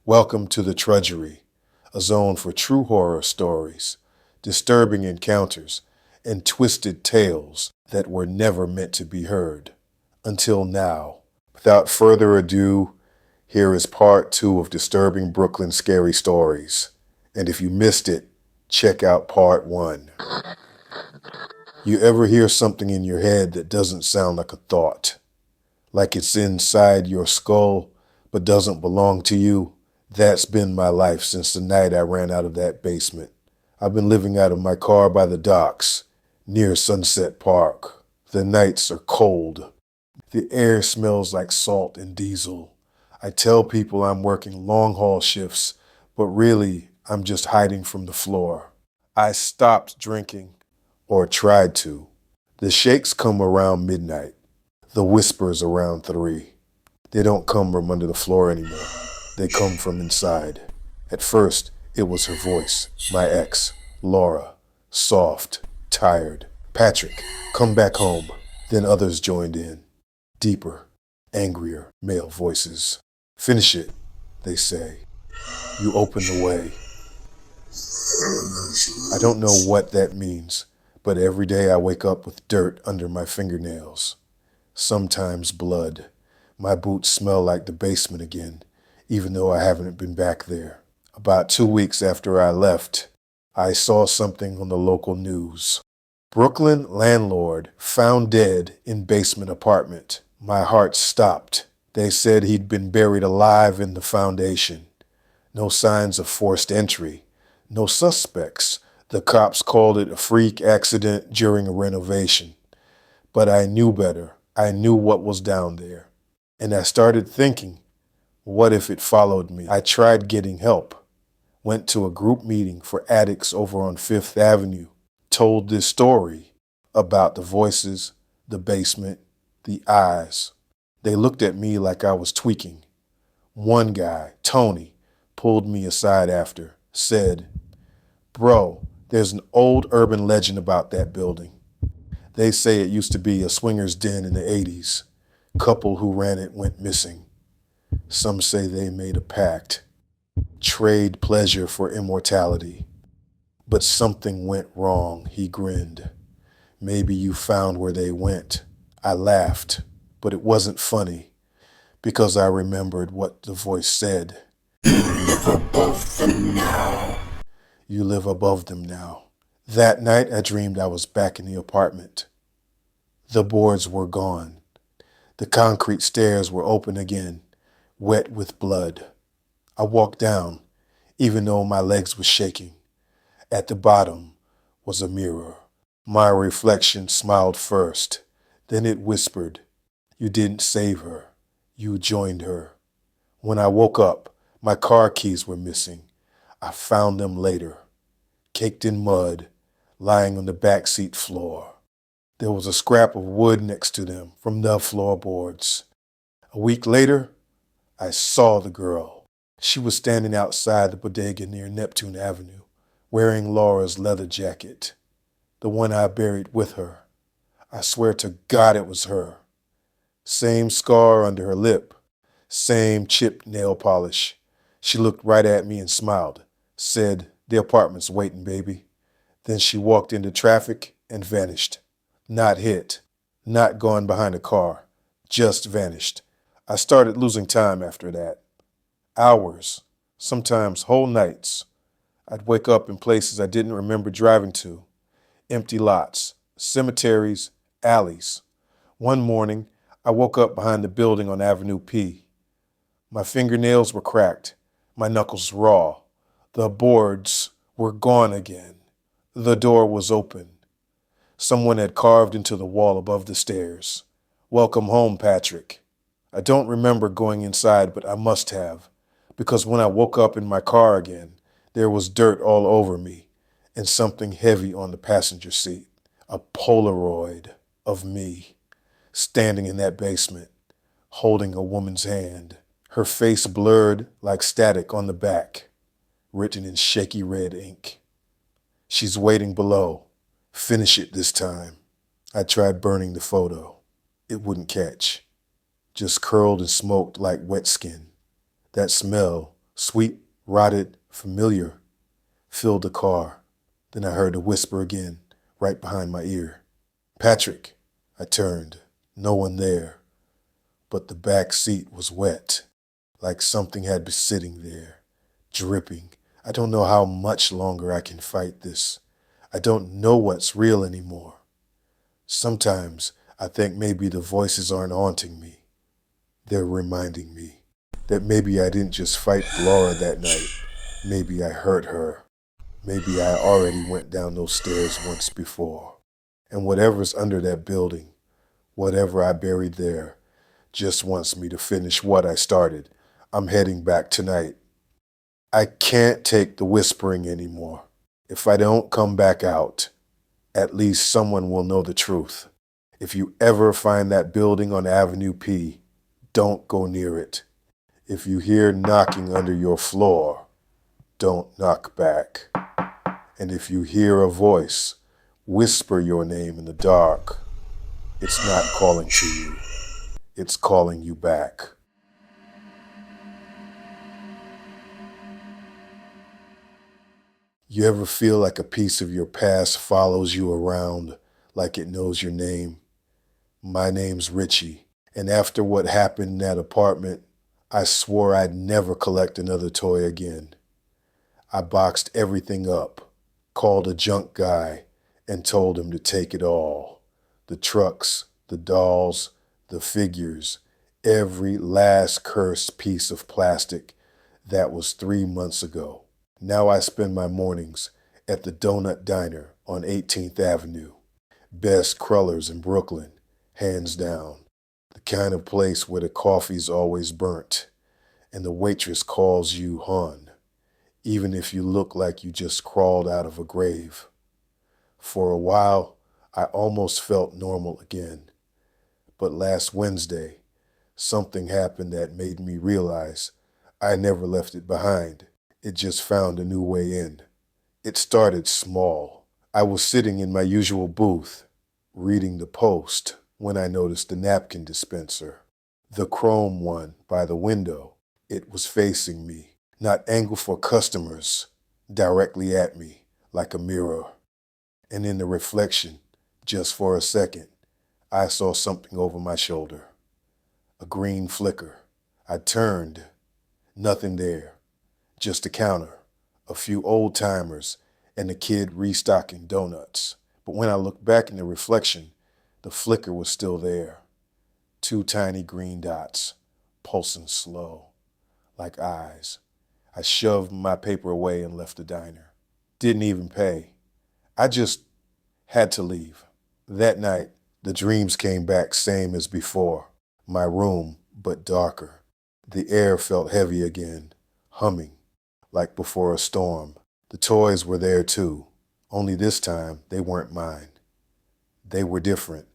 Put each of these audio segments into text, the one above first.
Welcome to the Trudgery, a zone for true horror stories, disturbing encounters, and twisted tales that were never meant to be heard. Until now. Without further ado, here is part 2 of Disturbing Brooklyn Scary Stories. And if you missed it, check out part 1. You ever hear something in your head that doesn't sound like a thought? Like it's inside your skull, but doesn't belong to you? That's been my life since the night I ran out of that basement. I've been living out of my car by the docks, near Sunset Park. The nights are cold. The air smells like salt and diesel. I tell people I'm working long-haul shifts, but really, I'm just hiding from the floor. I stopped drinking, or tried to. The shakes come around midnight. The whispers around 3. They don't come from under the floor anymore. They come from inside. At first, it was her voice, my ex, Laura, soft, tired. Patrick, come back home. Then others joined in. Deeper, angrier male voices. Finish it, they say. You open the way. I don't know what that means, but every day I wake up with dirt under my fingernails. Sometimes blood. My boots smell like the basement again, even though I haven't been back there. About 2 weeks after I left, I saw something on the local news. Brooklyn landlord found dead in basement apartment. My heart stopped. They said he'd been buried alive in the foundation. No signs of forced entry. No suspects. The cops called it a freak accident during a renovation. But I knew better. I knew what was down there. And I started thinking, what if it followed me? I tried getting help. Went to a group meeting for addicts over on 5th Avenue. Told this story about the voices, the basement, the eyes. They looked at me like I was tweaking. One guy, Tony, pulled me aside after, said, "Bro, there's an old urban legend about that building. They say it used to be a swinger's den in the 80s. Couple who ran it went missing. Some say they made a pact. Trade pleasure for immortality. But something went wrong," he grinned. "Maybe you found where they went." I laughed, but it wasn't funny, because I remembered what the voice said. "You live above them now." You live above them now. That night I dreamed I was back in the apartment. The boards were gone. The concrete stairs were open again, wet with blood. I walked down, even though my legs were shaking. At the bottom was a mirror. My reflection smiled first. Then it whispered, "You didn't save her. You joined her." When I woke up, my car keys were missing. I found them later, caked in mud, lying on the backseat floor. There was a scrap of wood next to them from the floorboards. A week later, I saw the girl. She was standing outside the bodega near Neptune Avenue, wearing Laura's leather jacket, the one I buried with her. I swear to God it was her. Same scar under her lip, same chipped nail polish. She looked right at me and smiled, said, "The apartment's waiting, baby." Then she walked into traffic and vanished. Not hit, not gone behind a car, just vanished. I started losing time after that. Hours, sometimes whole nights. I'd wake up in places I didn't remember driving to. Empty lots, cemeteries, alleys. One morning, I woke up behind the building on Avenue P. My fingernails were cracked, my knuckles raw. The boards were gone again. The door was open. Someone had carved into the wall above the stairs. "Welcome home, Patrick." I don't remember going inside, but I must have, because when I woke up in my car again, there was dirt all over me and something heavy on the passenger seat. A Polaroid of me, standing in that basement, holding a woman's hand. Her face blurred like static on the back, written in shaky red ink. "She's waiting below. Finish it this time." I tried burning the photo. It wouldn't catch. Just curled and smoked like wet skin. That smell Sweet, rotted, familiar, filled the car. Then I heard a whisper again, right behind my ear. Patrick. I turned. No one there. But the back seat was wet, like something had been sitting there, dripping. I don't know how much longer I can fight this. I don't know what's real anymore. Sometimes I think maybe the voices aren't haunting me. They're reminding me that maybe I didn't just fight Laura that night. Maybe I hurt her. Maybe I already went down those stairs once before. And whatever's under that building, whatever I buried there, just wants me to finish what I started. I'm heading back tonight. I can't take the whispering anymore. If I don't come back out, at least someone will know the truth. If you ever find that building on Avenue P, don't go near it. If you hear knocking under your floor, don't knock back. And if you hear a voice whisper your name in the dark, it's not calling to you. It's calling you back. You ever feel like a piece of your past follows you around, like it knows your name? My name's Richie, and after what happened in that apartment, I swore I'd never collect another toy again. I boxed everything up, called a junk guy, and told him to take it all. The trucks, the dolls, the figures, every last cursed piece of plastic. That was 3 months ago. Now I spend my mornings at the Donut Diner on 18th Avenue. Best crullers in Brooklyn, hands down. The kind of place where the coffee's always burnt, and the waitress calls you hon, even if you look like you just crawled out of a grave. For a while, I almost felt normal again. But last Wednesday, something happened that made me realize I never left it behind. It just found a new way in. It started small. I was sitting in my usual booth, reading the Post, when I noticed the napkin dispenser. The chrome one by the window. It was facing me, not angled for customers, directly at me, like a mirror. And in the reflection, just for a second, I saw something over my shoulder. A green flicker. I turned. Nothing there. Just a counter, a few old-timers, and a kid restocking donuts. But when I looked back in the reflection, the flicker was still there. 2 tiny green dots, pulsing slow, like eyes. I shoved my paper away and left the diner. Didn't even pay. I just had to leave. That night, the dreams came back same as before. My room, but darker. The air felt heavy again, humming, like before a storm. The toys were there too, only this time they weren't mine. They were different.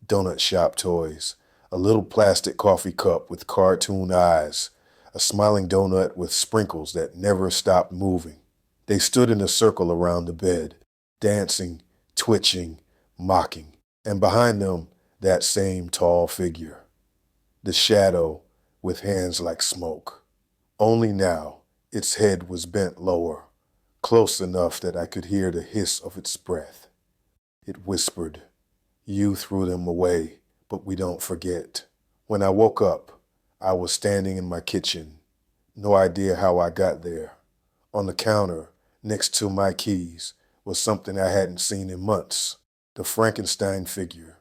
Donut shop toys, a little plastic coffee cup with cartoon eyes, a smiling donut with sprinkles that never stopped moving. They stood in a circle around the bed, dancing, twitching, mocking, and behind them, that same tall figure. The shadow with hands like smoke. Only now, its head was bent lower, close enough that I could hear the hiss of its breath. It whispered, "You threw them away, but we don't forget." When I woke up, I was standing in my kitchen. No idea how I got there. On the counter, next to my keys, was something I hadn't seen in months. The Frankenstein figure.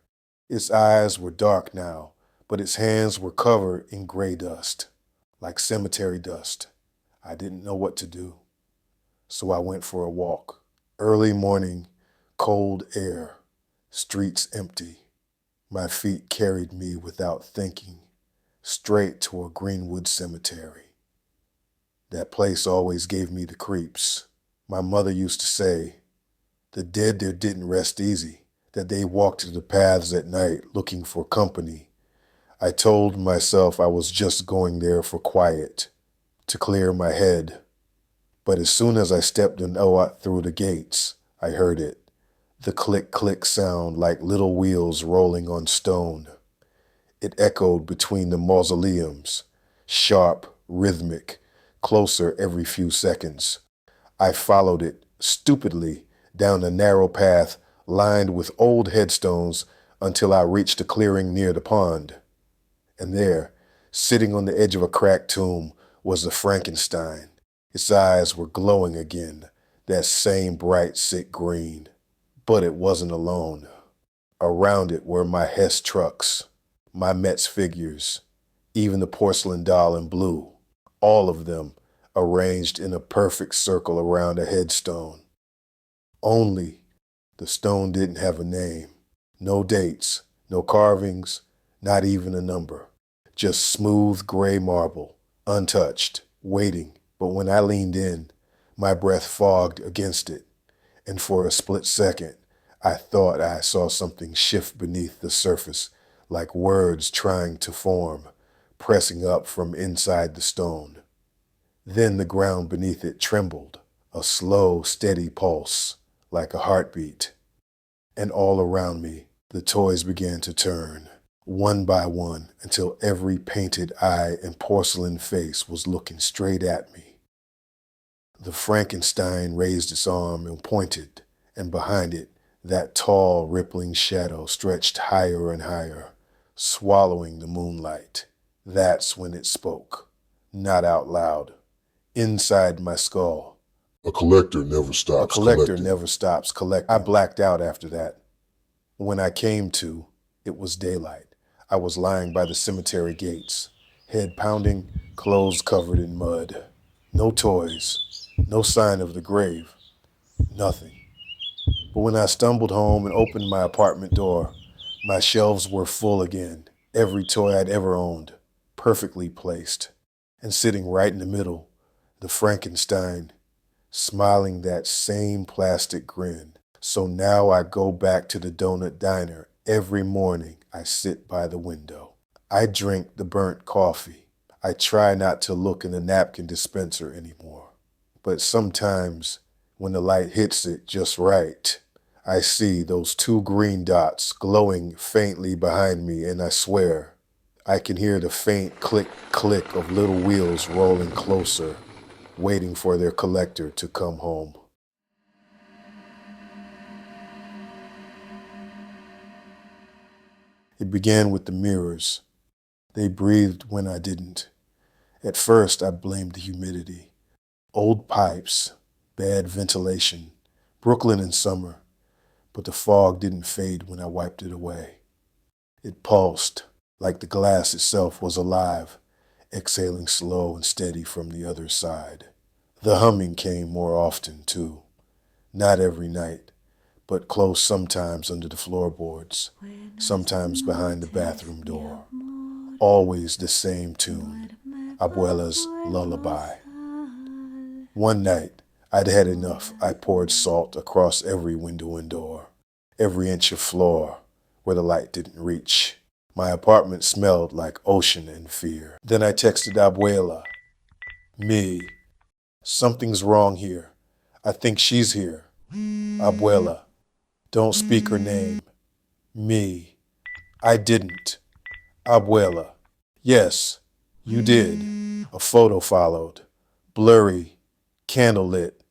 Its eyes were dark now, but its hands were covered in gray dust, like cemetery dust. I didn't know what to do, so I went for a walk. Early morning, cold air, streets empty. My feet carried me without thinking, straight to a Greenwood cemetery. That place always gave me the creeps. My mother used to say, the dead there didn't rest easy, that they walked the paths at night looking for company. I told myself I was just going there for quiet, to clear my head. But as soon as I stepped through the gates, I heard it. The click-click sound like little wheels rolling on stone. It echoed between the mausoleums, sharp, rhythmic, closer every few seconds. I followed it stupidly down a narrow path lined with old headstones until I reached a clearing near the pond. And there, sitting on the edge of a cracked tomb, was the Frankenstein. Its eyes were glowing again, that same bright, sick green. But it wasn't alone. Around it were my Hess trucks, my Metz figures, even the porcelain doll in blue, all of them arranged in a perfect circle around a headstone. Only the stone didn't have a name, no dates, no carvings, not even a number. Just smooth gray marble, untouched, waiting. But when I leaned in, my breath fogged against it, and for a split second, I thought I saw something shift beneath the surface, like words trying to form, pressing up from inside the stone. Then the ground beneath it trembled, a slow, steady pulse, like a heartbeat. And all around me, the toys began to turn, one by one, until every painted eye and porcelain face was looking straight at me. The Frankenstein raised its arm and pointed, and behind it, that tall, rippling shadow stretched higher and higher, swallowing the moonlight. That's when it spoke, not out loud, inside my skull. A collector never stops collecting. I blacked out after that. When I came to, it was daylight. I was lying by the cemetery gates, head pounding, clothes covered in mud. No toys, no sign of the grave, nothing. But when I stumbled home and opened my apartment door, my shelves were full again, every toy I'd ever owned, perfectly placed. And sitting right in the middle, the Frankenstein, smiling that same plastic grin. So now I go back to the donut diner. Every morning I sit by the window. I drink the burnt coffee. I try not to look in the napkin dispenser anymore. But sometimes when the light hits it just right, I see those two green dots glowing faintly behind me, and I swear I can hear the faint click of little wheels rolling closer, waiting for their collector to come home. It began with the mirrors. They breathed when I didn't. At first, I blamed the humidity. Old pipes, bad ventilation, Brooklyn in summer. But the fog didn't fade when I wiped it away. It pulsed, like the glass itself was alive, exhaling slow and steady from the other side. The humming came more often, too. Not every night, but close sometimes under the floorboards, sometimes behind the bathroom door. Always the same tune, Abuela's lullaby. One night, I'd had enough. I poured salt across every window and door, every inch of floor where the light didn't reach. My apartment smelled like ocean and fear. Then I texted Abuela. Me. Something's wrong here. I think she's here. Abuela. Don't speak her name. Me. I didn't. Abuela. Yes, you did. A photo followed. Blurry. Candle lit.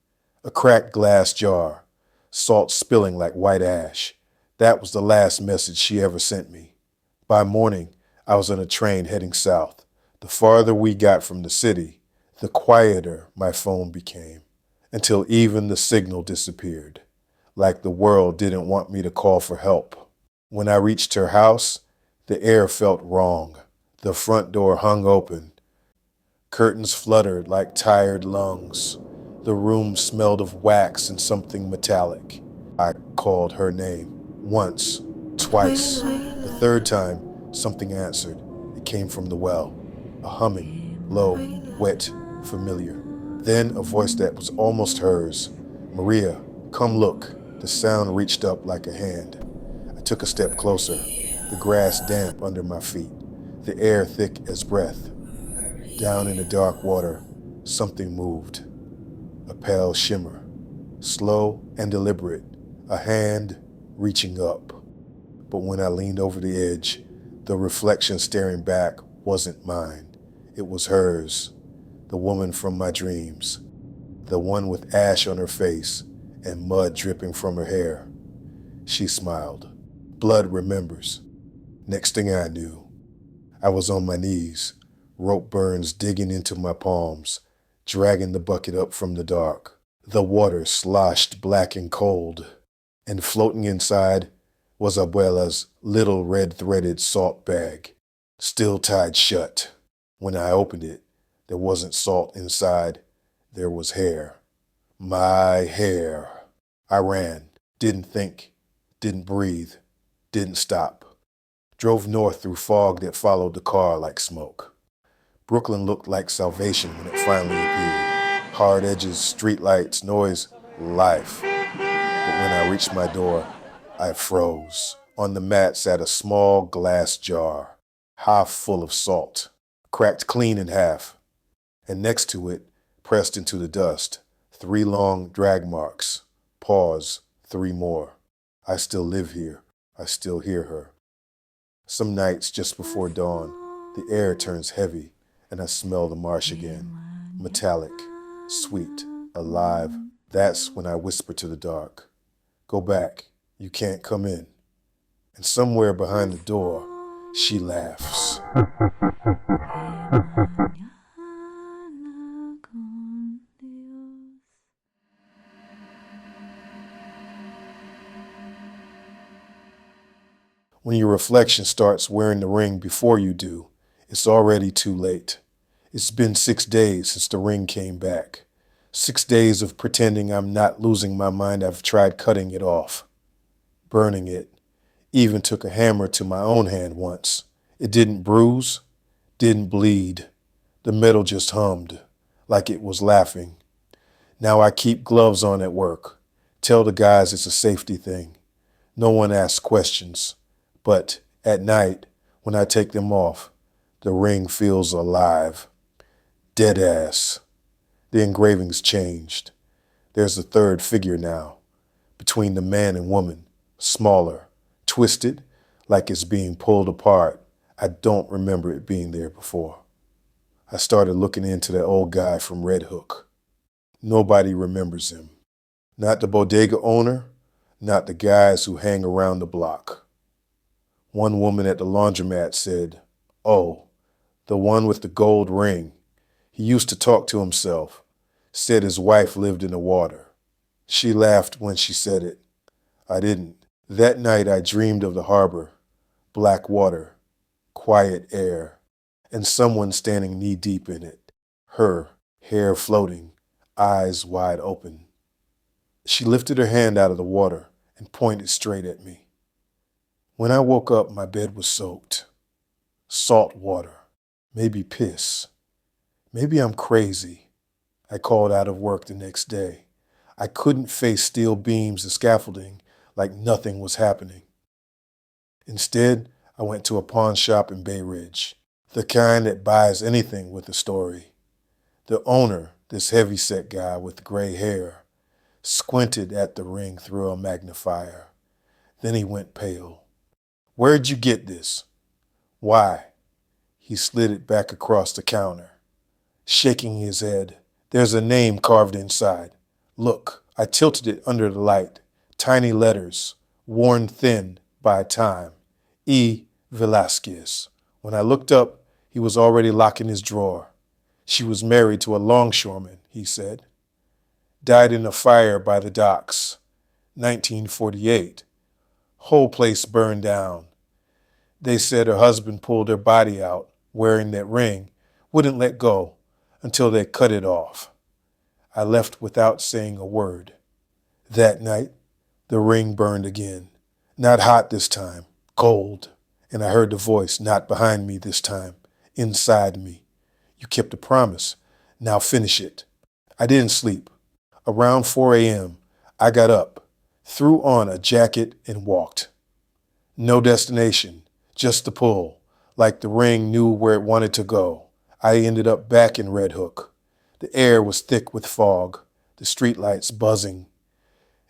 A cracked glass jar. Salt spilling like white ash. That was the last message she ever sent me. By morning, I was on a train heading south. The farther we got from the city, the quieter my phone became, until even the signal disappeared, like the world didn't want me to call for help. When I reached her house, the air felt wrong. The front door hung open. Curtains fluttered like tired lungs. The room smelled of wax and something metallic. I called her name. Once, twice. The third time, something answered. It came from the well. A humming, low, wet, familiar. Then a voice that was almost hers. Maria, come look. The sound reached up like a hand. I took a step closer, the grass damp under my feet, the air thick as breath. Down in the dark water, something moved. A pale shimmer, slow and deliberate, a hand reaching up. But when I leaned over the edge, the reflection staring back wasn't mine. It was hers. The woman from my dreams. The one with ash on her face and mud dripping from her hair. She smiled. Blood remembers. Next thing I knew, I was on my knees, rope burns digging into my palms, dragging the bucket up from the dark. The water sloshed black and cold, and floating inside was Abuela's little red-threaded salt bag, still tied shut. When I opened it, there wasn't salt inside, there was hair. My hair. I ran, didn't think, didn't breathe, didn't stop. Drove north through fog that followed the car like smoke. Brooklyn looked like salvation when it finally appeared. Hard edges, streetlights, noise, life. But when I reached my door, I froze. On the mat sat a small glass jar, half full of salt, cracked clean in half. And next to it, pressed into the dust, 3 long drag marks. Pause, 3 more. I still live here. I still hear her. Some nights just before dawn, the air turns heavy and I smell the marsh again. Metallic, sweet, alive. That's when I whisper to the dark, go back, you can't come in. And somewhere behind the door, she laughs. When your reflection starts wearing the ring before you do, it's already too late. It's been 6 days since the ring came back. 6 days of pretending I'm not losing my mind. I've tried cutting it off, burning it, even took a hammer to my own hand once. It didn't bruise, didn't bleed. The metal just hummed, like it was laughing. Now I keep gloves on at work. Tell the guys it's a safety thing. No one asks questions. But at night, when I take them off, the ring feels alive. Dead ass. The engraving's changed. There's a third figure now, between the man and woman, smaller, twisted, like it's being pulled apart. I don't remember it being there before. I started looking into that old guy from Red Hook. Nobody remembers him. Not the bodega owner, not the guys who hang around the block. One woman at the laundromat said, oh, the one with the gold ring. He used to talk to himself, said his wife lived in the water. She laughed when she said it. I didn't. That night I dreamed of the harbor, black water, quiet air, and someone standing knee-deep in it. Her, hair floating, eyes wide open. She lifted her hand out of the water and pointed straight at me. When I woke up, my bed was soaked. Salt water, maybe piss. Maybe I'm crazy. I called out of work the next day. I couldn't face steel beams and scaffolding like nothing was happening. Instead, I went to a pawn shop in Bay Ridge, the kind that buys anything with a story. The owner, this heavy-set guy with gray hair, squinted at the ring through a magnifier. Then he went pale. Where'd you get this? Why? He slid it back across the counter, shaking his head. There's a name carved inside. Look, I tilted it under the light. Tiny letters, worn thin by time. E. Velasquez. When I looked up, he was already locking his drawer. She was married to a longshoreman, he said. Died in a fire by the docks. 1948. Whole place burned down. They said her husband pulled her body out, wearing that ring, wouldn't let go until they cut it off. I left without saying a word. That night, the ring burned again. Not hot this time, cold. And I heard the voice, not behind me this time, inside me. You kept a promise. Now finish it. I didn't sleep. Around 4 a.m., I got up, threw on a jacket and walked. No destination, just the pull, like the ring knew where it wanted to go. I ended up back in Red Hook. The air was thick with fog, the streetlights buzzing.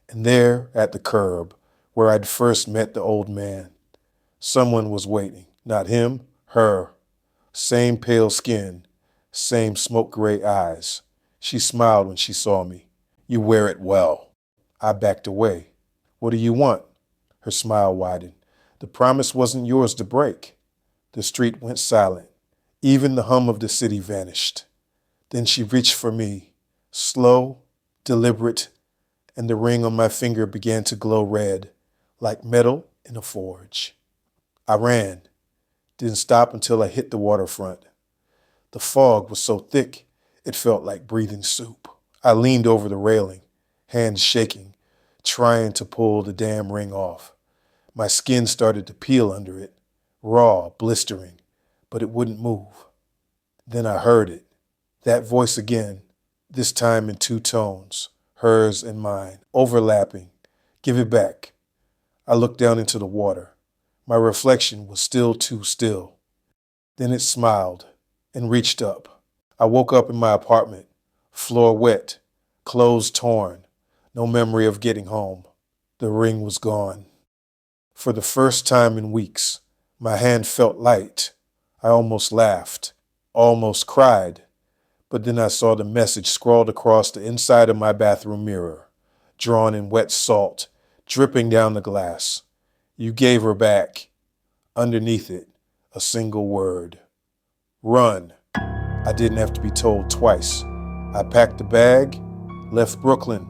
And there, at the curb, where I'd first met the old man, someone was waiting. Not him, her. Same pale skin, Same smoke gray eyes. She smiled when she saw me. You wear it well. I backed away. What do you want? Her smile widened. The promise wasn't yours to break. The street went silent. Even the hum of the city vanished. Then she reached for me, slow, deliberate, and the ring on my finger began to glow red, like metal in a forge. I ran, didn't stop until I hit the waterfront. The fog was so thick, it felt like breathing soup. I leaned over the railing, hands shaking, trying to pull the damn ring off. My skin started to peel under it, raw, blistering, but it wouldn't move. Then I heard it, that voice again, this time in two tones, hers and mine, overlapping. Give it back. I looked down into the water. My reflection was still too still. Then it smiled and reached up. I woke up in my apartment, floor wet, clothes torn, no memory of getting home. The ring was gone. For the first time in weeks, my hand felt light. I almost laughed, almost cried, but then I saw the message scrawled across the inside of my bathroom mirror, drawn in wet salt, dripping down the glass. You gave her back. Underneath it, a single word. Run. I didn't have to be told twice. I packed a bag, left Brooklyn,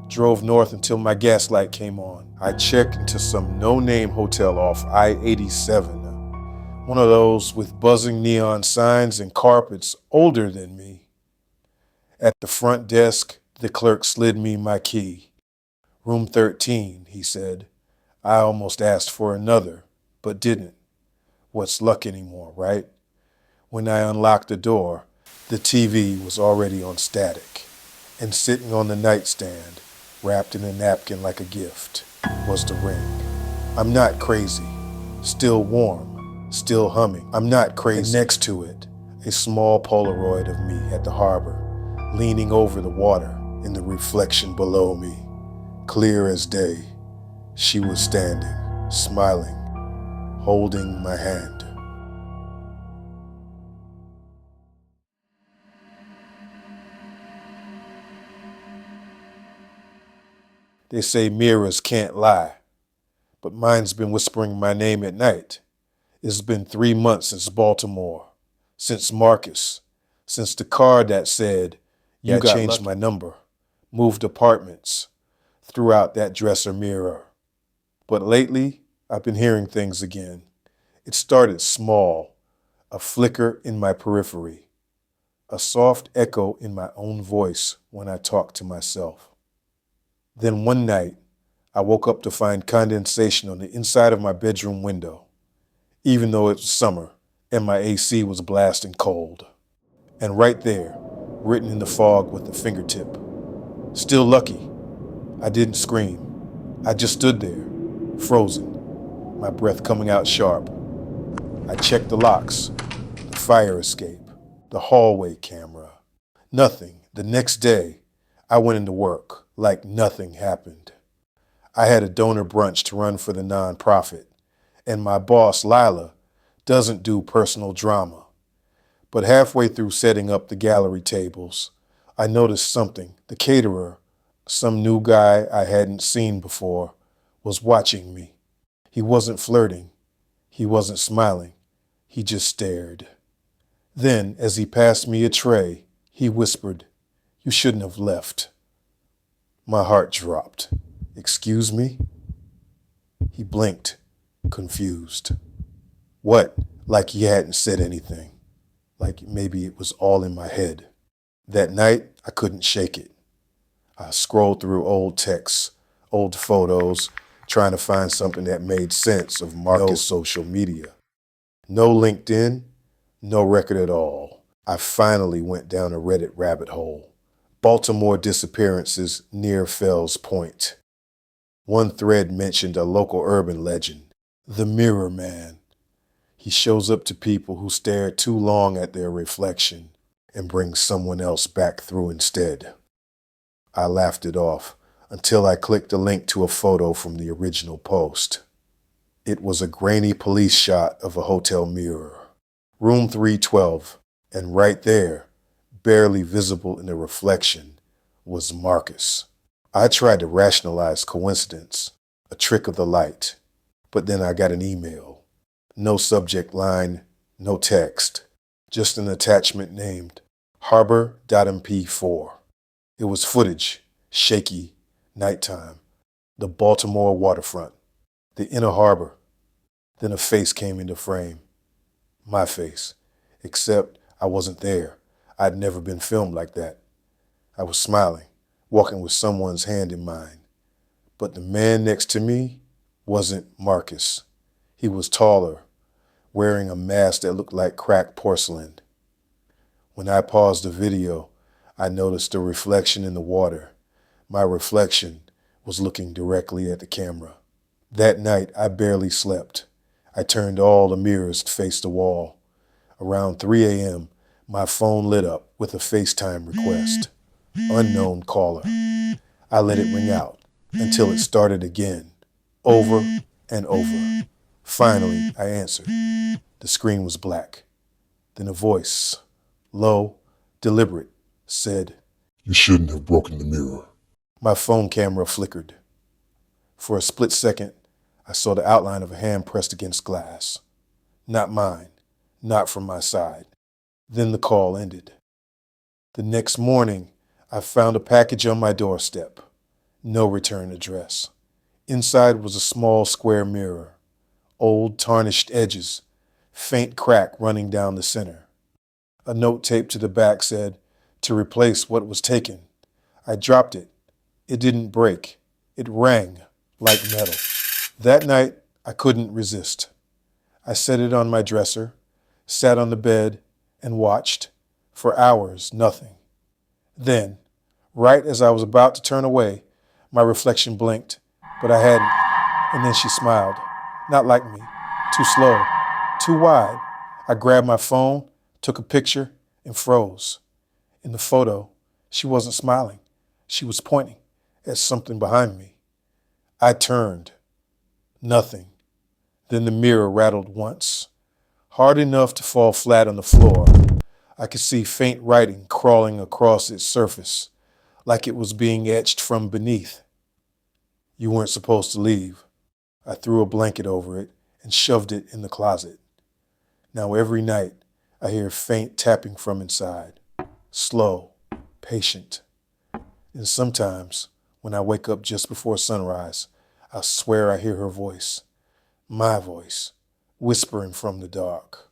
drove north until my gas light came on. I checked into some no-name hotel off I-87, one of those with buzzing neon signs and carpets older than me. At the front desk, the clerk slid me my key. Room 13, he said. I almost asked for another, but didn't. What's luck anymore, right? When I unlocked the door, the TV was already on static, and sitting on the nightstand, wrapped in a napkin like a gift, was the ring. I'm not crazy. Still warm, still humming. I'm not crazy. And next to it, a small Polaroid of me at the harbor, leaning over the water in the reflection below me. Clear as day, she was standing, smiling, holding my hand. They say mirrors can't lie, but mine's been whispering my name at night. It's been 3 months since Baltimore, since Marcus, since the card that said, you got changed my number, moved apartments, threw out that dresser mirror. But lately, I've been hearing things again. It started small, a flicker in my periphery, a soft echo in my own voice when I talk to myself. Then one night, I woke up to find condensation on the inside of my bedroom window, even though it was summer and my AC was blasting cold. And right there, written in the fog with a fingertip, still lucky, I didn't scream. I just stood there, frozen, my breath coming out sharp. I checked the locks, the fire escape, the hallway camera. Nothing. The next day, I went into work like nothing happened. I had a donor brunch to run for the nonprofit, and my boss, Lila, doesn't do personal drama. But halfway through setting up the gallery tables, I noticed something. The caterer, some new guy I hadn't seen before, was watching me. He wasn't flirting. He wasn't smiling. He just stared. Then, as he passed me a tray, he whispered, "You shouldn't have left." My heart dropped. "Excuse me?" He blinked, confused. What? Like he hadn't said anything. Like maybe it was all in my head. That night, I couldn't shake it. I scrolled through old texts, old photos, trying to find something that made sense of Marcus' social media. No LinkedIn, no record at all. I finally went down a Reddit rabbit hole. Baltimore disappearances near Fells Point. One thread mentioned a local urban legend, the Mirror Man. He shows up to people who stare too long at their reflection and brings someone else back through instead. I laughed it off until I clicked a link to a photo from the original post. It was a grainy police shot of a hotel mirror. Room 312, and right there, barely visible in the reflection, was Marcus. I tried to rationalize coincidence, a trick of the light, but then I got an email. No subject line, no text, just an attachment named Harbor.mp4. It was footage, shaky, nighttime, the Baltimore waterfront, the inner harbor. Then a face came into frame. My face. Except I wasn't there. I'd never been filmed like that. I was smiling, walking with someone's hand in mine. But the man next to me wasn't Marcus. He was taller, wearing a mask that looked like cracked porcelain. When I paused the video, I noticed a reflection in the water. My reflection was looking directly at the camera. That night, I barely slept. I turned all the mirrors to face the wall. Around 3 a.m., my phone lit up with a FaceTime request. Unknown caller. I let it ring out until it started again, over and over. Finally, I answered. The screen was black. Then a voice, low, deliberate, said, You shouldn't have broken the mirror. My phone camera flickered. For a split second, I saw the outline of a hand pressed against glass. Not mine, not from my side. Then the call ended. The next morning, I found a package on my doorstep. No return address. Inside was a small square mirror. Old tarnished edges, faint crack running down the center. A note taped to the back said, to replace what was taken. I dropped it. It didn't break. It rang like metal. That night, I couldn't resist. I set it on my dresser, sat on the bed, and watched. For hours, nothing. Then, right as I was about to turn away, my reflection blinked, but I hadn't. And then she smiled. Not like me. Too slow. Too wide. I grabbed my phone, took a picture, and froze. In the photo, she wasn't smiling. She was pointing at something behind me. I turned. Nothing. Then the mirror rattled once, hard enough to fall flat on the floor. I could see faint writing crawling across its surface, like it was being etched from beneath. You weren't supposed to leave. I threw a blanket over it and shoved it in the closet. Now every night, I hear faint tapping from inside, slow, patient. And sometimes, when I wake up just before sunrise, I swear I hear her voice, my voice, whispering from the dark.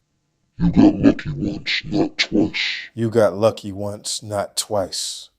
You got lucky once, not twice. You got lucky once, not twice.